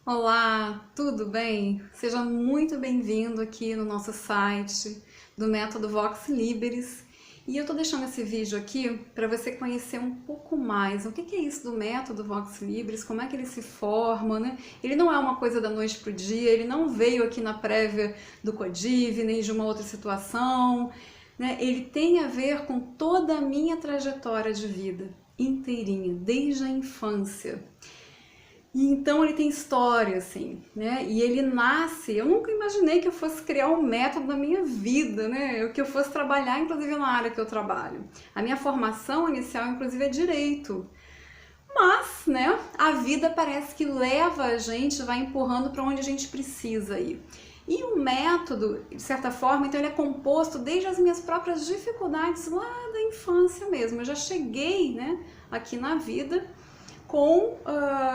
Olá, tudo bem? Seja muito bem-vindo aqui no nosso site do Método Vox Liberis. E eu tô deixando esse vídeo aqui para você conhecer um pouco mais o que é isso do Método Vox Liberis, como é que ele se forma, né? Ele não é uma coisa da noite pro dia, ele não veio aqui na prévia do Codiv, nem de uma outra situação, né? Ele tem a ver com toda a minha trajetória de vida inteirinha, desde a infância. E então ele tem história, assim, né? E ele nasce. Eu nunca imaginei que eu fosse criar um método na minha vida, né? Que eu fosse trabalhar, inclusive, na área que eu trabalho. A minha formação inicial, inclusive, é direito. Mas, né, a vida parece que leva a gente, vai empurrando para onde a gente precisa ir. E o método, de certa forma, então ele é composto desde as minhas próprias dificuldades lá da infância mesmo. Eu já cheguei, né, aqui na vida com,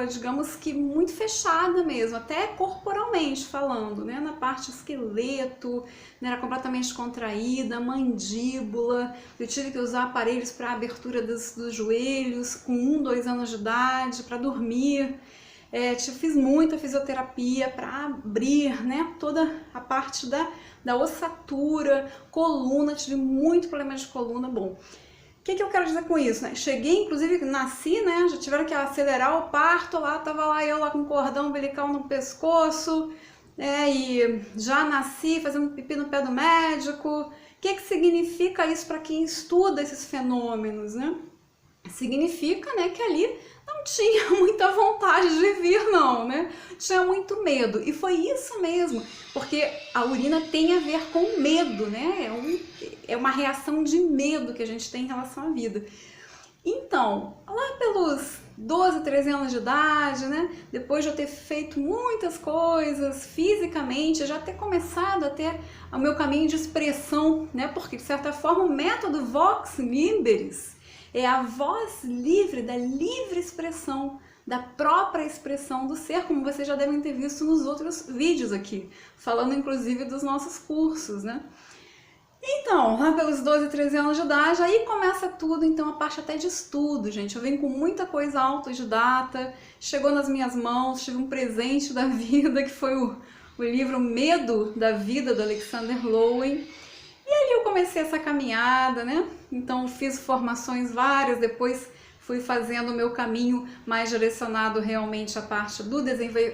digamos que muito fechada mesmo, até corporalmente falando, né? Na parte esqueleto, né? Era completamente contraída, mandíbula, eu tive que usar aparelhos para abertura dos joelhos com 2 anos de idade, para dormir. Fiz muita fisioterapia para abrir, né, toda a parte da ossatura, coluna, tive muito problema de coluna. Bom, o que eu quero dizer com isso, né? Cheguei, inclusive, nasci, né? Já tiveram que acelerar o parto lá, tava lá eu lá com cordão umbilical no pescoço, e já nasci fazendo pipi no pé do médico. O que significa isso para quem estuda esses fenômenos, né? Significa, né, que ali não tinha muita vontade de vir, não, né? Tinha muito medo. E foi isso mesmo, porque a urina tem a ver com medo, né? É uma reação de medo que a gente tem em relação à vida. Então, lá pelos 12, 13 anos de idade, né? Depois de eu ter feito muitas coisas fisicamente, já ter começado a ter o meu caminho de expressão, né? Porque, de certa forma, o método Vox Liberis é a voz livre da livre expressão, da própria expressão do ser, como vocês já devem ter visto nos outros vídeos aqui, falando inclusive dos nossos cursos, né? Então, lá pelos 12, 13 anos de idade, aí começa tudo, então a parte até de estudo, gente. Eu venho com muita coisa autodidata, chegou nas minhas mãos, tive um presente da vida, que foi o livro Medo da Vida, do Alexander Lowen. E ali eu comecei essa caminhada, né? Então fiz formações várias, depois fui fazendo o meu caminho mais direcionado realmente à parte do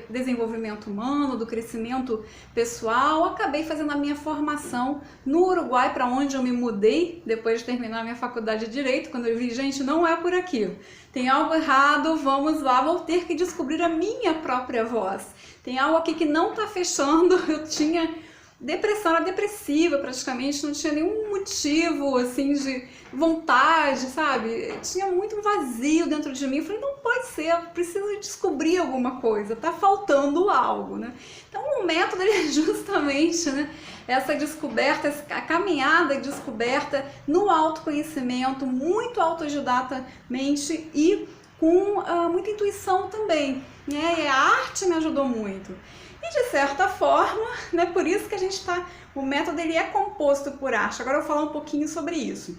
desenvolvimento humano, do crescimento pessoal. Acabei fazendo a minha formação no Uruguai, para onde eu me mudei depois de terminar a minha faculdade de Direito, quando eu vi, gente, não é por aqui. Tem algo errado, vamos lá, vou ter que descobrir a minha própria voz. Tem algo aqui que não tá fechando, eu tinha depressão, era depressiva praticamente, não tinha nenhum motivo assim de vontade, sabe? Tinha muito vazio dentro de mim. Eu falei, não pode ser, eu preciso descobrir alguma coisa, tá faltando algo, né? Então o método é justamente, né, essa descoberta, a caminhada de descoberta no autoconhecimento, muito autodidatamente e com muita intuição também, né? E a arte me ajudou muito. E de certa forma, né, por isso que a gente o método ele é composto por arte. Agora eu vou falar um pouquinho sobre isso.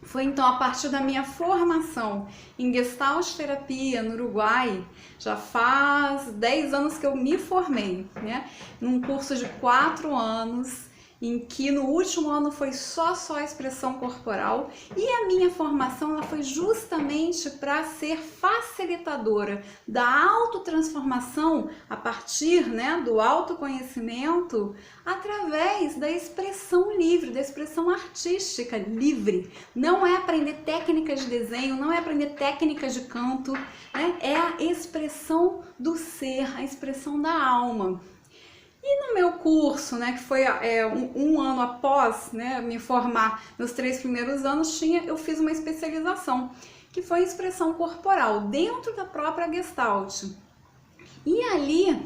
Foi então a partir da minha formação em Gestalt terapia no Uruguai, já faz 10 anos que eu me formei, né, num curso de 4 anos, em que no último ano foi só expressão corporal, e a minha formação ela foi justamente para ser facilitadora da autotransformação a partir, né, do autoconhecimento através da expressão livre, da expressão artística livre. Não é aprender técnicas de desenho, não é aprender técnicas de canto, né, é a expressão do ser, a expressão da alma. E no meu curso, né, que foi um ano após, né, me formar, nos 3 primeiros anos, eu fiz uma especialização, que foi expressão corporal, dentro da própria Gestalt. E ali,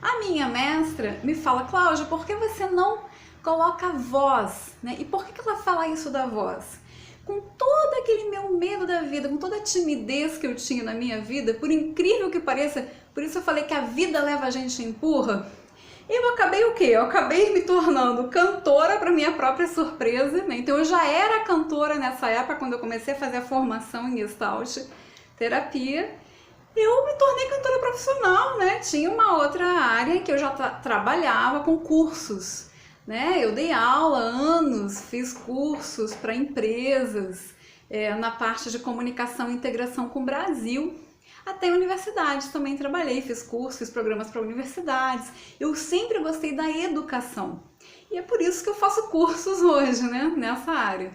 a minha mestra me fala, Cláudia, por que você não coloca voz, né? E por que ela fala isso da voz? Com todo aquele meu medo da vida, com toda a timidez que eu tinha na minha vida, por incrível que pareça, por isso eu falei que a vida leva a gente e empurra, eu acabei o quê? Eu acabei me tornando cantora para minha própria surpresa, né? Então eu já era cantora nessa época, quando eu comecei a fazer a formação em Gestalt terapia. eu me tornei cantora profissional, né? Tinha uma outra área que eu já trabalhava com cursos, né? Eu dei aula há anos, fiz cursos para empresas, na parte de comunicação e integração com o Brasil. Até universidades também trabalhei, fiz cursos, fiz programas para universidades. Eu sempre gostei da educação. E é por isso que eu faço cursos hoje, né? Nessa área.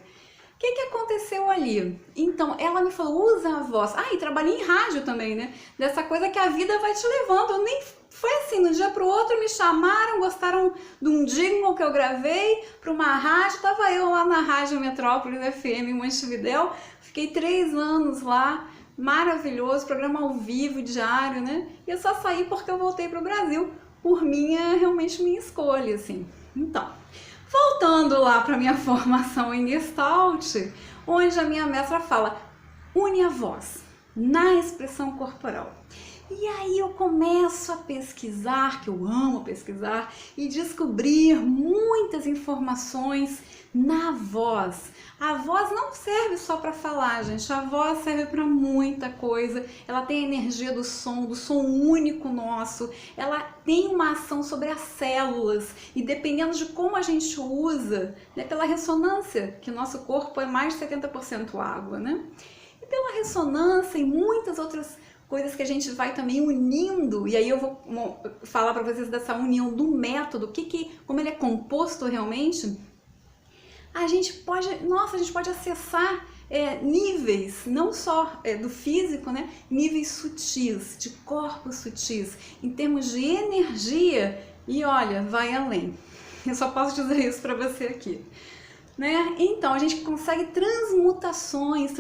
O que aconteceu ali? Então, ela me falou, usa a voz. Ah, e trabalhei em rádio também, né? Dessa coisa que a vida vai te levando. Eu nem foi assim, de um dia para o outro me chamaram, gostaram de um jingle que eu gravei para uma rádio. Tava eu lá na Rádio Metrópolis FM em Montevidéu. Fiquei 3 anos lá, maravilhoso, programa ao vivo, diário, né? E eu só saí porque eu voltei para o Brasil, por realmente minha escolha, assim. Então, voltando lá para minha formação em Gestalt, onde a minha mestra fala, une a voz na expressão corporal. E aí eu começo a pesquisar, que eu amo pesquisar, e descobrir muitas informações na voz. A voz não serve só para falar, gente. A voz serve para muita coisa. Ela tem a energia do som único nosso. Ela tem uma ação sobre as células. E dependendo de como a gente usa, né, pela ressonância, que o nosso corpo é mais de 70% água, né? E pela ressonância e muitas outras coisas que a gente vai também unindo, e aí eu vou falar para vocês dessa união do método, como ele é composto realmente. A gente pode acessar níveis, não só do físico, né? Níveis sutis, de corpos sutis, em termos de energia, e olha, vai além. Eu só posso dizer isso para você aqui. Né? Então, a gente consegue transmutações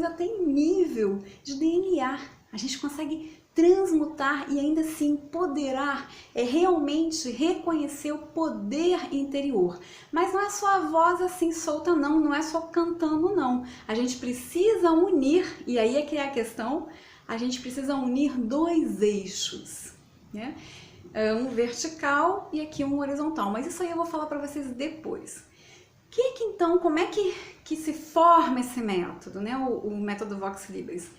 até em nível de DNA. A gente consegue transmutar e ainda se empoderar, realmente reconhecer o poder interior. Mas não é só a voz assim solta não, não é só cantando não. A gente precisa unir, e aí é que é a questão, a gente precisa unir 2 eixos, né? Um vertical e aqui um horizontal, mas isso aí eu vou falar para vocês depois. Então, como é que se forma esse método, né? O método Vox Libris?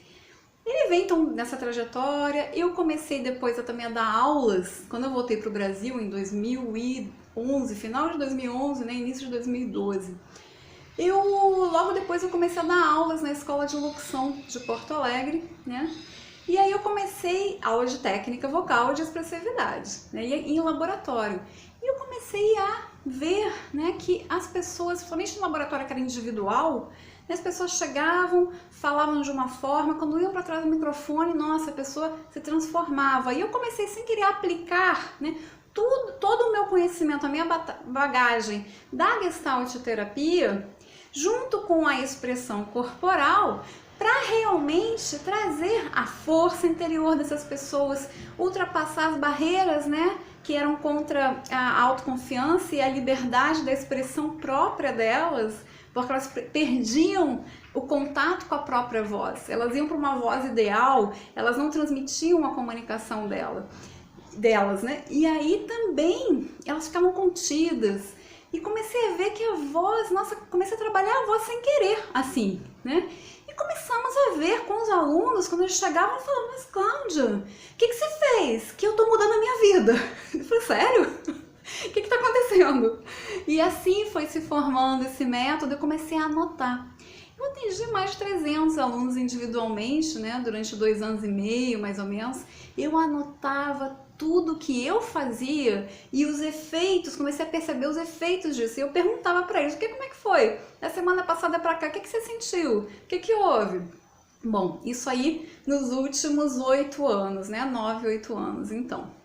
Ele vem então nessa trajetória. Eu comecei depois também a dar aulas, quando eu voltei para o Brasil em 2011, final de 2011, né, início de 2012. Logo depois eu comecei a dar aulas na Escola de Locução de Porto Alegre, né? E aí eu comecei aulas de técnica vocal e de expressividade, né, em laboratório. E eu comecei a ver, né, que as pessoas, principalmente no laboratório que era individual, as pessoas chegavam, falavam de uma forma, quando iam para trás do microfone, nossa, a pessoa se transformava. E eu comecei sem querer aplicar, né, todo o meu conhecimento, a minha bagagem da Gestalt terapia, junto com a expressão corporal, para realmente trazer a força interior dessas pessoas, ultrapassar as barreiras, né, que eram contra a autoconfiança e a liberdade da expressão própria delas, porque elas perdiam o contato com a própria voz. Elas iam para uma voz ideal, elas não transmitiam a comunicação delas, né? E aí também elas ficavam contidas. E comecei a ver que a voz, nossa, comecei a trabalhar a voz sem querer, assim, né? E começamos a ver com os alunos, quando eles chegavam, falando, mas Cláudia, o que você fez? Que eu tô mudando a minha vida. Eu falei, sério? O que está acontecendo? E assim foi se formando esse método, eu comecei a anotar. Eu atendi mais de 300 alunos individualmente, né, durante 2 anos e meio, mais ou menos. Eu anotava tudo que eu fazia e os efeitos, comecei a perceber os efeitos disso. E eu perguntava para eles, como é que foi? Da semana passada para cá, o que você sentiu? O que houve? Bom, isso aí nos últimos 8 anos, né, 9, 8 anos, então.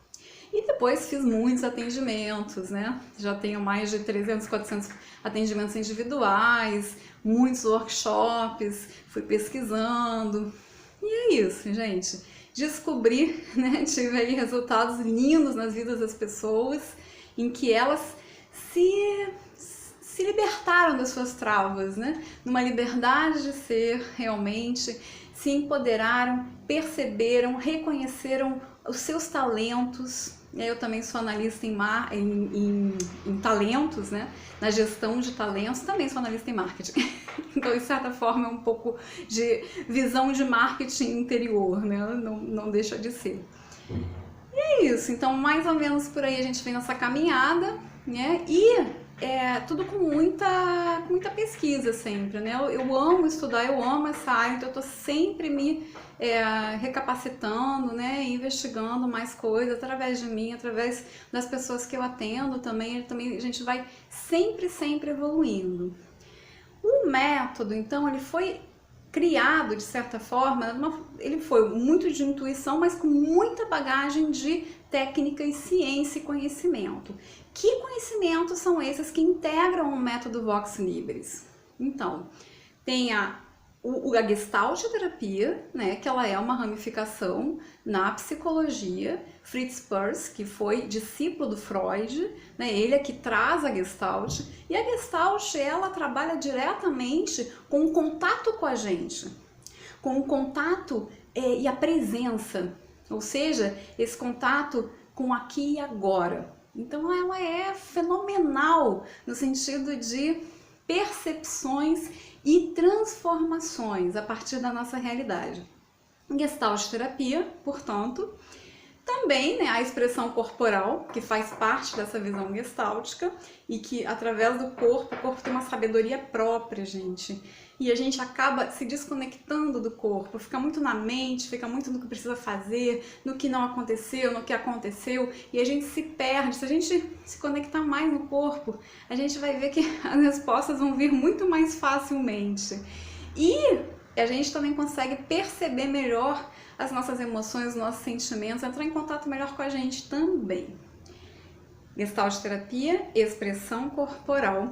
E depois fiz muitos atendimentos, né? Já tenho mais de 300, 400 atendimentos individuais, muitos workshops, fui pesquisando. E é isso, gente. Descobri, né? Tive aí resultados lindos nas vidas das pessoas, em que elas se libertaram das suas travas, né? Numa liberdade de ser realmente, se empoderaram, perceberam, reconheceram os seus talentos. Eu também sou analista em talentos, né? Na gestão de talentos, também sou analista em marketing. Então, de certa forma, é um pouco de visão de marketing interior, né? Não deixa de ser. E é isso, então mais ou menos por aí a gente vem nessa caminhada, né? E tudo com muita pesquisa sempre, né? Eu amo estudar, eu amo essa área, então eu tô sempre me recapacitando, né? Investigando mais coisas através de mim, através das pessoas que eu atendo também a gente vai sempre evoluindo. O método, então, ele foi criado, de certa forma, ele foi muito de intuição, mas com muita bagagem de técnica e ciência e conhecimento. Que conhecimentos são esses que integram o método Vox Liberis? Então, tem a Gestalt terapia, né, que ela é uma ramificação na psicologia. Fritz Perls, que foi discípulo do Freud, né, ele é que traz a Gestalt, e a Gestalt ela trabalha diretamente com o contato com a gente, com o contato e a presença, ou seja, esse contato com aqui e agora. Então ela é fenomenal no sentido de percepções e transformações a partir da nossa realidade. Gestalt terapia, portanto, também, né, a expressão corporal, que faz parte dessa visão gestáltica e que através do corpo, o corpo tem uma sabedoria própria, gente. E a gente acaba se desconectando do corpo, fica muito na mente, fica muito no que precisa fazer, no que não aconteceu, no que aconteceu, e a gente se perde. Se a gente se conectar mais no corpo, a gente vai ver que as respostas vão vir muito mais facilmente. E a gente também consegue perceber melhor as nossas emoções, os nossos sentimentos, entrar em contato melhor com a gente também. Gestalt terapia, expressão corporal,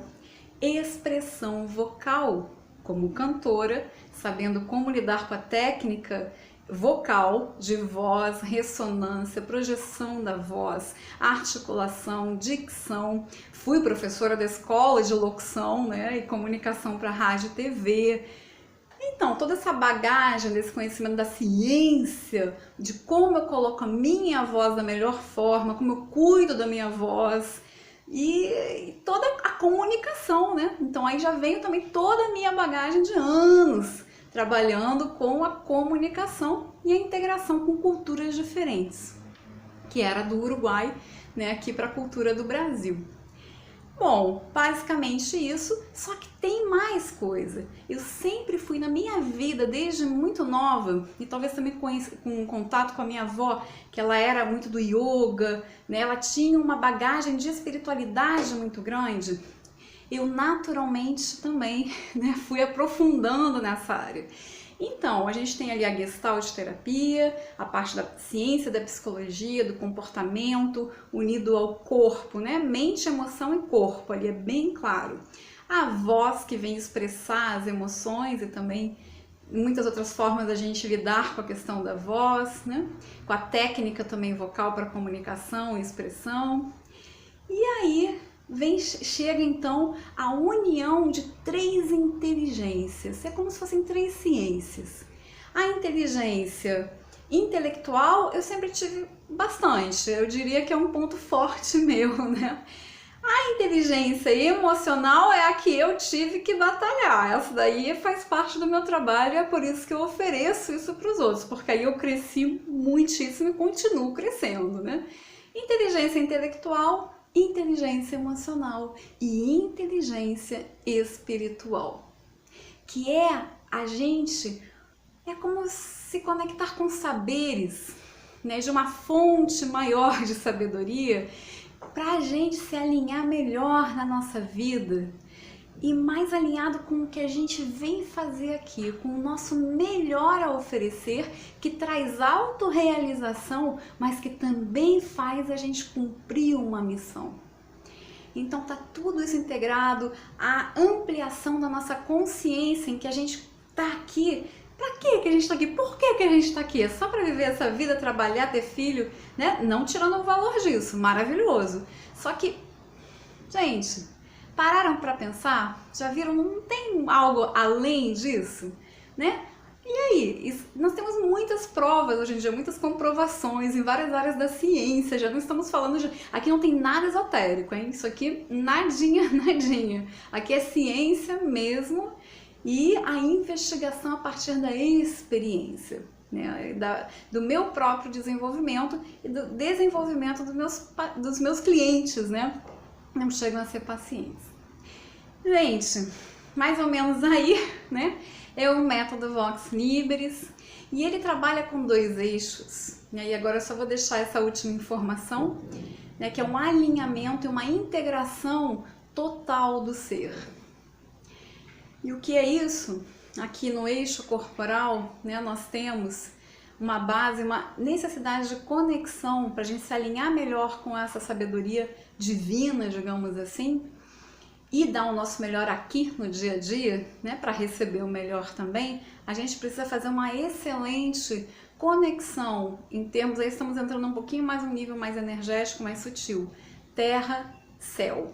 expressão vocal, como cantora, sabendo como lidar com a técnica vocal, de voz, ressonância, projeção da voz, articulação, dicção. Fui professora da escola de locução, né, e comunicação para rádio e TV. Então, toda essa bagagem desse conhecimento da ciência, de como eu coloco a minha voz da melhor forma, como eu cuido da minha voz e toda a comunicação, né? Então aí já veio também toda a minha bagagem de anos trabalhando com a comunicação e a integração com culturas diferentes, que era do Uruguai, né, aqui para a cultura do Brasil. Bom, basicamente isso, só que tem mais coisa. Eu sempre fui na minha vida, desde muito nova, e talvez também com contato com a minha avó, que ela era muito do yoga, né? Ela tinha uma bagagem de espiritualidade muito grande. Eu naturalmente também, né, fui aprofundando nessa área. Então, a gente tem ali a Gestalt terapia, a parte da ciência, da psicologia, do comportamento, unido ao corpo, né? Mente, emoção e corpo, ali é bem claro. A voz que vem expressar as emoções e também muitas outras formas da gente lidar com a questão da voz, né? Com a técnica também vocal para comunicação e expressão. E aí chega então a união de 3 inteligências, é como se fossem 3 ciências. A inteligência intelectual eu sempre tive bastante, eu diria que é um ponto forte meu, né? A inteligência emocional é a que eu tive que batalhar, essa daí faz parte do meu trabalho e é por isso que eu ofereço isso para os outros, porque aí eu cresci muitíssimo e continuo crescendo, né? Inteligência intelectual, inteligência emocional e inteligência espiritual, que é a gente, é como se conectar com saberes, né, de uma fonte maior de sabedoria, para a gente se alinhar melhor na nossa vida e mais alinhado com o que a gente vem fazer aqui, com o nosso melhor a oferecer, que traz autorrealização, mas que também faz a gente cumprir uma missão. Então tá tudo isso integrado, a ampliação da nossa consciência em que a gente tá aqui. Pra que a gente tá aqui? Por que a gente tá aqui? É só para viver essa vida, trabalhar, ter filho, né? Não tirando o valor disso, maravilhoso. Só que, gente, pararam para pensar? Já viram? Não tem algo além disso, né? E aí, nós temos muitas provas hoje em dia, muitas comprovações em várias áreas da ciência, já não estamos falando de... Aqui não tem nada esotérico, hein? Isso aqui, nadinha, nadinha. Aqui é ciência mesmo e a investigação a partir da experiência, né? Do meu próprio desenvolvimento e do desenvolvimento dos meus clientes, né? Não chegam a ser pacientes. Gente, mais ou menos aí, né? É o método Vox Liberis e ele trabalha com 2 eixos. E aí agora eu só vou deixar essa última informação, né, que é um alinhamento e uma integração total do ser. E o que é isso? Aqui no eixo corporal, né, nós temos uma base, uma necessidade de conexão para a gente se alinhar melhor com essa sabedoria divina, digamos assim, e dar o nosso melhor aqui no dia a dia, né, para receber o melhor também. A gente precisa fazer uma excelente conexão em termos, aí estamos entrando um pouquinho mais um nível mais energético, mais sutil, terra, céu.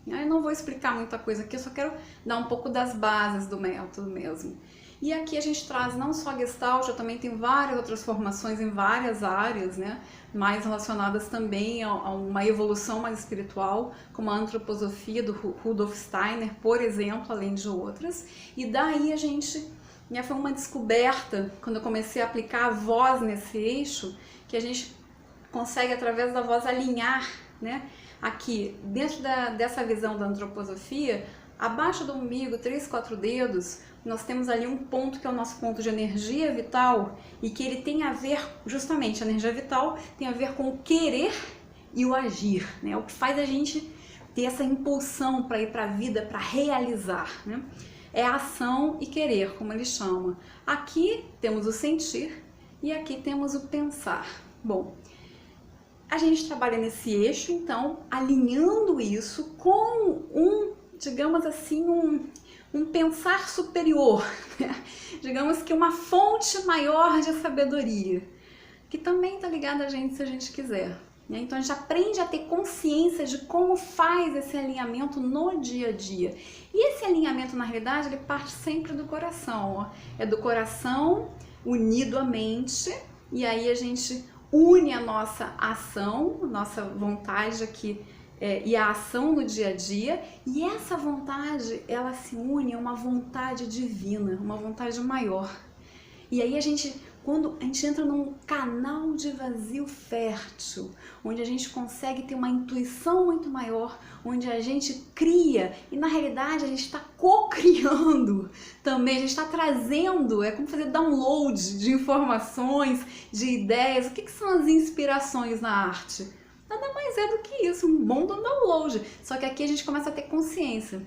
Eu não vou explicar muita coisa aqui, eu só quero dar um pouco das bases do método mesmo. E aqui a gente traz não só a Gestalt, eu também tenho várias outras formações em várias áreas, né, mais relacionadas também a uma evolução mais espiritual, como a antroposofia do Rudolf Steiner, por exemplo, além de outras. E daí a gente, né, foi uma descoberta, quando eu comecei a aplicar a voz nesse eixo, que a gente consegue, através da voz, alinhar, né, aqui, dentro dessa visão da antroposofia, abaixo do umbigo, 3, 4 dedos, nós temos ali um ponto que é o nosso ponto de energia vital e que ele tem a ver, justamente, a energia vital tem a ver com o querer e o agir, né? O que faz a gente ter essa impulsão para ir para a vida, para realizar, né? É ação e querer, como ele chama. Aqui temos o sentir e aqui temos o pensar. Bom, a gente trabalha nesse eixo, então, alinhando isso com digamos assim, um pensar superior, né? Digamos que uma fonte maior de sabedoria, que também está ligada a gente se a gente quiser, né? Então a gente aprende a ter consciência de como faz esse alinhamento no dia a dia. E esse alinhamento, na realidade, ele parte sempre do coração, ó. É do coração unido à mente, e aí a gente une a nossa ação, nossa vontade aqui, e a ação no dia a dia, e essa vontade, ela se une a uma vontade divina, uma vontade maior. E aí quando a gente entra num canal de vazio fértil, onde a gente consegue ter uma intuição muito maior, onde a gente cria, e na realidade a gente está co-criando também, a gente está trazendo, é como fazer download de informações, de ideias. O que são as inspirações na arte? Nada mais é do que isso, um bom download. Só que aqui a gente começa a ter consciência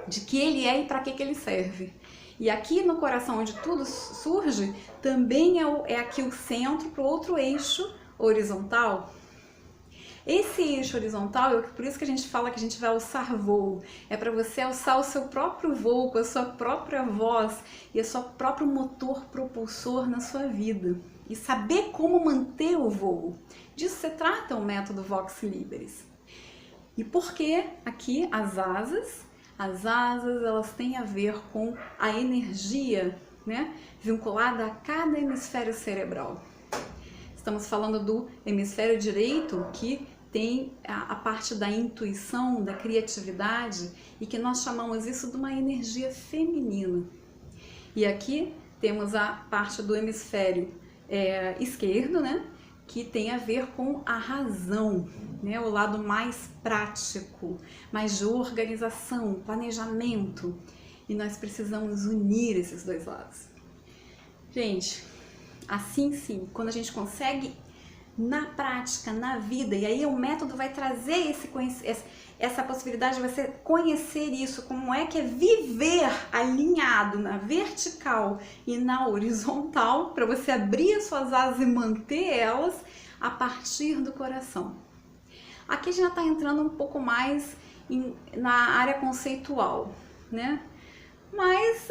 de que ele é e para que ele serve. E aqui no coração, onde tudo surge, também é aqui o centro para o outro eixo horizontal. Esse eixo horizontal, por isso que a gente fala que a gente vai alçar voo. É para você alçar o seu próprio voo, com a sua própria voz e o seu próprio motor propulsor na sua vida. E saber como manter o voo. Disso se trata o método Vox Liberis. E por que aqui as asas? As asas, elas têm a ver com a energia, né, vinculada a cada hemisfério cerebral. Estamos falando do hemisfério direito, que tem a parte da intuição, da criatividade, e que nós chamamos isso de uma energia feminina. E aqui temos a parte do hemisfério esquerdo, né, que tem a ver com a razão, né, o lado mais prático, mais de organização, planejamento. E nós precisamos unir esses dois lados. Gente, assim sim, quando a gente consegue na prática, na vida, e aí o método vai trazer essa possibilidade de você conhecer isso, como é que é viver alinhado na vertical e na horizontal, para você abrir as suas asas e manter elas a partir do coração. Aqui já está entrando um pouco mais na área conceitual, né? Mas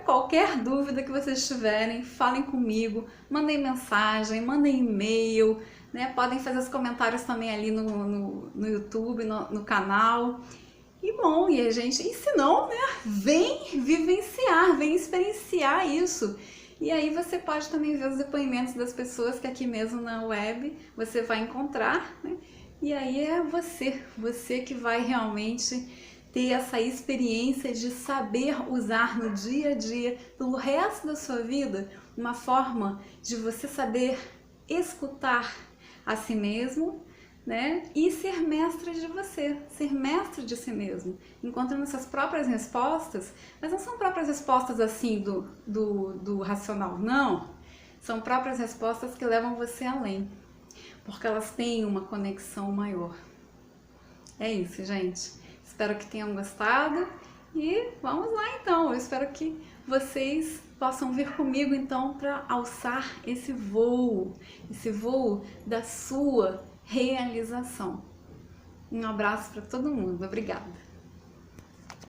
qualquer dúvida que vocês tiverem, falem comigo, mandem mensagem, mandem e-mail, né? Podem fazer os comentários também ali no YouTube, no canal. E bom, e se não, né? Vem vivenciar, vem experienciar isso. E aí você pode também ver os depoimentos das pessoas que aqui mesmo na web você vai encontrar, né? E aí é você que vai realmente ter essa experiência de saber usar no dia a dia, pelo resto da sua vida, uma forma de você saber escutar a si mesmo, né? E ser mestre de você, ser mestre de si mesmo, encontrando essas próprias respostas, mas não são próprias respostas assim do racional, não. São próprias respostas que levam você além, porque elas têm uma conexão maior. É isso, gente. Espero que tenham gostado e vamos lá então. Eu espero que vocês possam vir comigo então para alçar esse voo da sua realização. Um abraço para todo mundo. Obrigada.